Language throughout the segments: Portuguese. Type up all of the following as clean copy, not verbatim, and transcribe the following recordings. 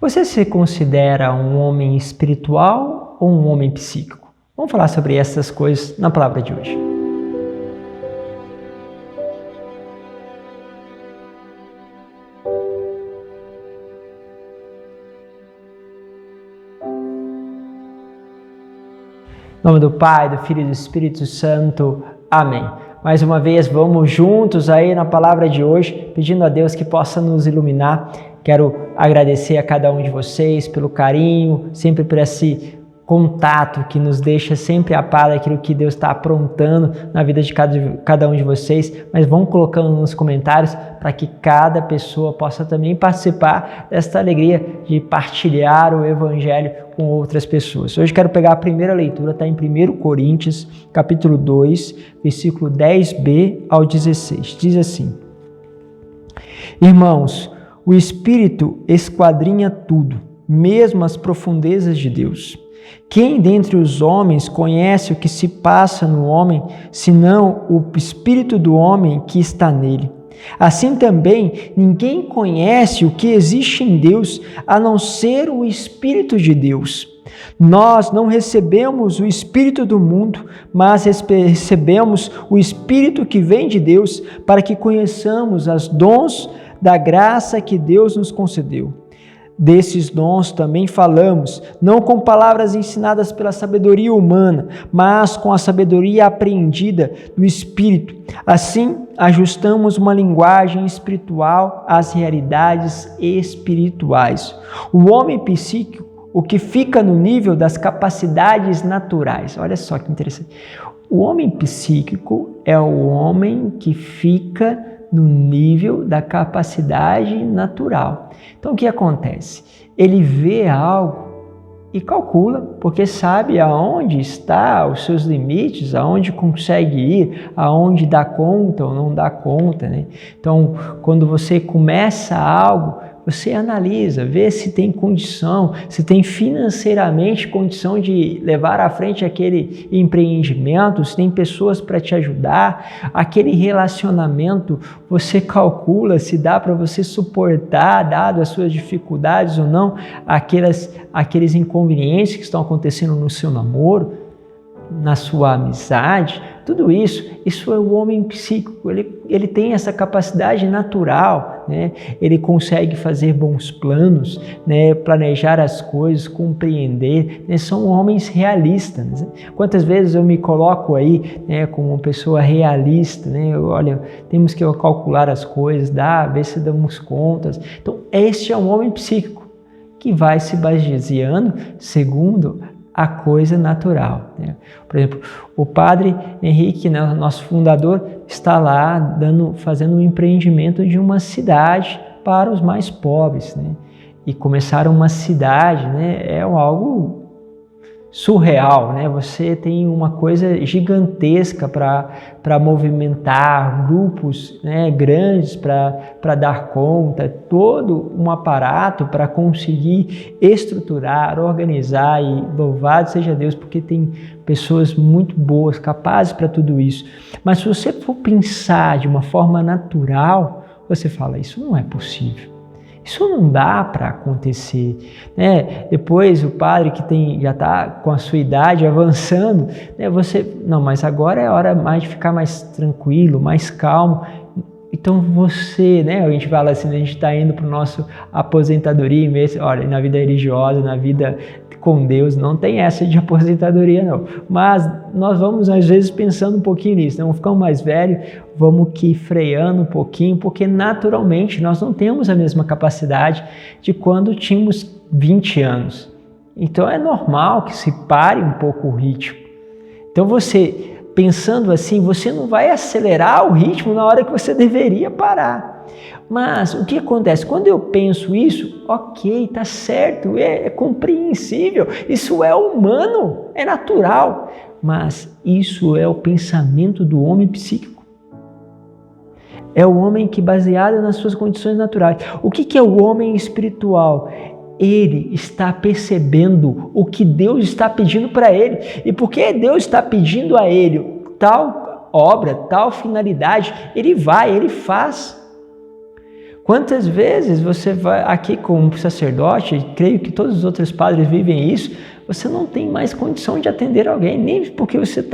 Você se considera um homem espiritual ou um homem psíquico? Vamos falar sobre essas coisas na palavra de hoje. Em nome do Pai, do Filho e do Espírito Santo. Amém. Mais uma vez, vamos juntos aí na palavra de hoje, pedindo a Deus que possa nos iluminar. Quero agradecer a cada um de vocês pelo carinho, sempre por esse contato que nos deixa sempre a par daquilo que Deus está aprontando na vida de cada um de vocês, mas vão colocando nos comentários para que cada pessoa possa também participar desta alegria de partilhar o Evangelho com outras pessoas. Hoje quero pegar a primeira leitura, está em 1 Coríntios, capítulo 2, versículo 10b ao 16. Diz assim: Irmãos, o Espírito esquadrinha tudo, mesmo as profundezas de Deus. Quem dentre os homens conhece o que se passa no homem, senão o Espírito do homem que está nele? Assim também, ninguém conhece o que existe em Deus, a não ser o Espírito de Deus. Nós não recebemos o Espírito do mundo, mas recebemos o Espírito que vem de Deus, para que conheçamos os dons da graça que Deus nos concedeu. Desses dons também falamos, não com palavras ensinadas pela sabedoria humana, mas com a sabedoria apreendida do Espírito. Assim, ajustamos uma linguagem espiritual às realidades espirituais. O homem psíquico, o que fica no nível das capacidades naturais. Olha só que interessante. O homem psíquico é o homem que fica no nível da capacidade natural. Então, o que acontece? Ele vê algo e calcula, porque sabe aonde está os seus limites, aonde consegue ir, aonde dá conta ou não dá conta, né? Então, quando você começa algo, você analisa, vê se tem condição, se tem financeiramente condição de levar à frente aquele empreendimento, se tem pessoas para te ajudar, aquele relacionamento, você calcula se dá para você suportar, dado as suas dificuldades ou não, aqueles inconvenientes que estão acontecendo no seu namoro, na sua amizade, tudo isso é o homem psíquico, ele tem essa capacidade natural, né? Ele consegue fazer bons planos, né? Planejar as coisas, compreender, né? São homens realistas, né? Quantas vezes eu me coloco aí, né, como uma pessoa realista, né? Olha, temos que calcular as coisas, ver se damos contas. Então, este é um homem psíquico que vai se baseando segundo a coisa natural, né? Por exemplo, o padre Henrique, né, nosso fundador, está lá fazendo um empreendimento de uma cidade para os mais pobres, né? E começar uma cidade, né, é algo surreal, né? Você tem uma coisa gigantesca para movimentar, grupos, né, grandes para dar conta, todo um aparato para conseguir estruturar, organizar, e louvado seja Deus, porque tem pessoas muito boas, capazes para tudo isso. Mas se você for pensar de uma forma natural, você fala, isso não é possível. Isso não dá para acontecer, né? Depois o padre que já está com a sua idade avançando, né? Não, mas agora é hora mais de ficar mais tranquilo, mais calmo. Então você, né? A gente fala assim, a gente está indo para o nosso aposentadoria mesmo. Olha, na vida religiosa, na vida com Deus, não tem essa de aposentadoria não, mas nós vamos às vezes pensando um pouquinho nisso, né? Vamos ficando mais velho, vamos que freando um pouquinho, porque naturalmente nós não temos a mesma capacidade de quando tínhamos 20 anos, então é normal que se pare um pouco o ritmo. Então você, pensando assim, você não vai acelerar o ritmo na hora que você deveria parar. Mas o que acontece? Quando eu penso isso, ok, está certo, é compreensível, isso é humano, é natural, mas isso é o pensamento do homem psíquico. É o homem que, baseado nas suas condições naturais. O que é o homem espiritual? Ele está percebendo o que Deus está pedindo para ele. E porque Deus está pedindo a ele tal obra, tal finalidade, ele vai, ele faz. Quantas vezes você vai aqui como sacerdote, creio que todos os outros padres vivem isso, você não tem mais condição de atender alguém, nem porque você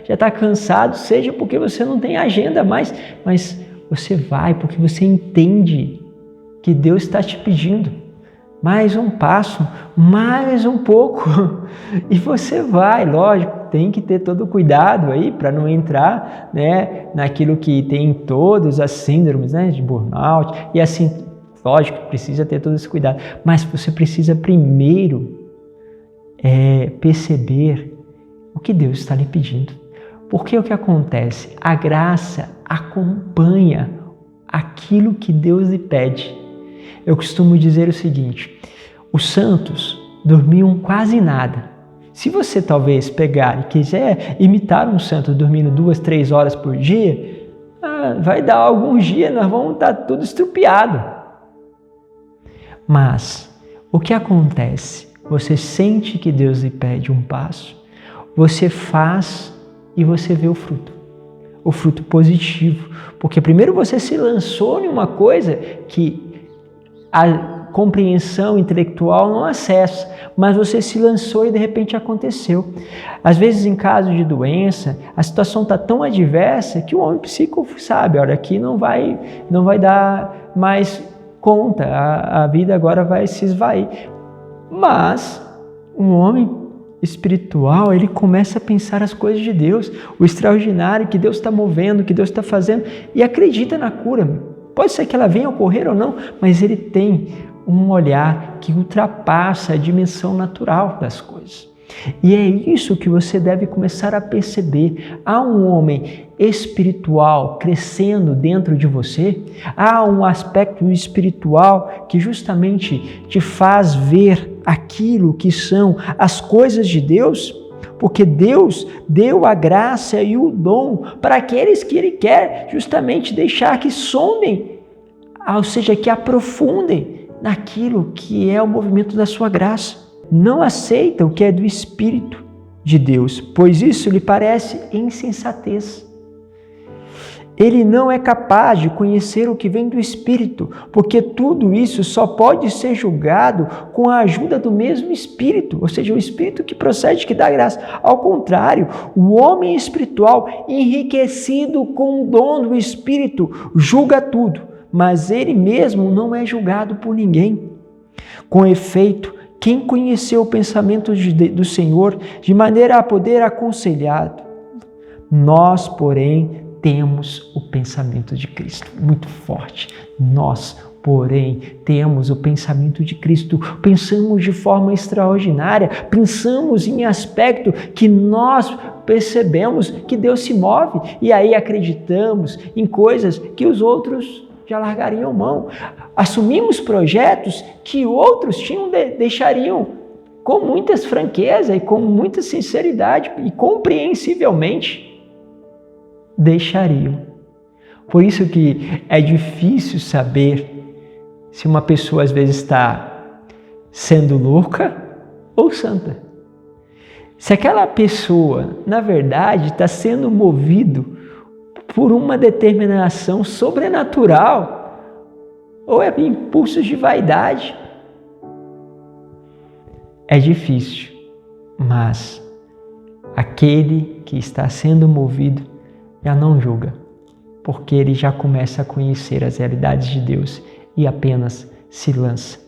já está cansado, seja porque você não tem agenda mais, mas você vai porque você entende que Deus está te pedindo mais um passo, mais um pouco, e você vai, lógico, tem que ter todo o cuidado aí para não entrar, né, naquilo que tem todas as síndromes, né, de burnout, e assim, lógico, precisa ter todo esse cuidado, mas você precisa primeiro perceber o que Deus está lhe pedindo. Porque o que acontece? A graça acompanha aquilo que Deus lhe pede. Eu costumo dizer o seguinte: os santos dormiam quase nada. Se você talvez pegar e quiser imitar um santo dormindo 2, 3 horas por dia, vai dar alguns dias, nós vamos estar tudo estrupiado. Mas o que acontece? Você sente que Deus lhe pede um passo, você faz e você vê o fruto positivo, porque primeiro você se lançou em uma coisa que a compreensão intelectual não acessa, mas você se lançou e de repente aconteceu. Às vezes em caso de doença, a situação está tão adversa que o homem psíquico sabe, olha, aqui não vai dar mais conta, a vida agora vai se esvair. Mas um homem espiritual, ele começa a pensar as coisas de Deus, o extraordinário que Deus está movendo, que Deus está fazendo, e acredita na cura. Pode ser que ela venha a ocorrer ou não, mas ele tem um olhar que ultrapassa a dimensão natural das coisas. E é isso que você deve começar a perceber. Há um homem espiritual crescendo dentro de você, há um aspecto espiritual que justamente te faz ver aquilo que são as coisas de Deus, porque Deus deu a graça e o dom para aqueles que Ele quer justamente deixar que sondem, ou seja, que aprofundem naquilo que é o movimento da sua graça. Não aceita o que é do Espírito de Deus, pois isso lhe parece insensatez. Ele não é capaz de conhecer o que vem do Espírito, porque tudo isso só pode ser julgado com a ajuda do mesmo Espírito, ou seja, o Espírito que procede, que dá graça. Ao contrário, o homem espiritual, enriquecido com o dom do Espírito, julga tudo, mas ele mesmo não é julgado por ninguém. Com efeito, quem conheceu o pensamento do Senhor de maneira a poder aconselhá-lo? Nós, porém, temos o pensamento de Cristo, muito forte. Nós, porém, temos o pensamento de Cristo. Pensamos de forma extraordinária, pensamos em aspecto que nós percebemos que Deus se move e aí acreditamos em coisas que os outros já largariam mão. Assumimos projetos que outros deixariam com muita franqueza e com muita sinceridade e compreensivelmente deixariam. Por isso que é difícil saber se uma pessoa às vezes está sendo louca ou santa. Se aquela pessoa, na verdade, está sendo movido por uma determinação sobrenatural ou é impulsos de vaidade. É difícil, mas aquele que está sendo movido já não julga, porque ele já começa a conhecer as realidades de Deus e apenas se lança.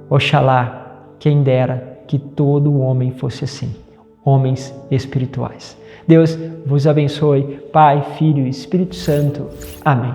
Oxalá, quem dera que todo homem fosse assim, homens espirituais. Deus vos abençoe, Pai, Filho e Espírito Santo. Amém.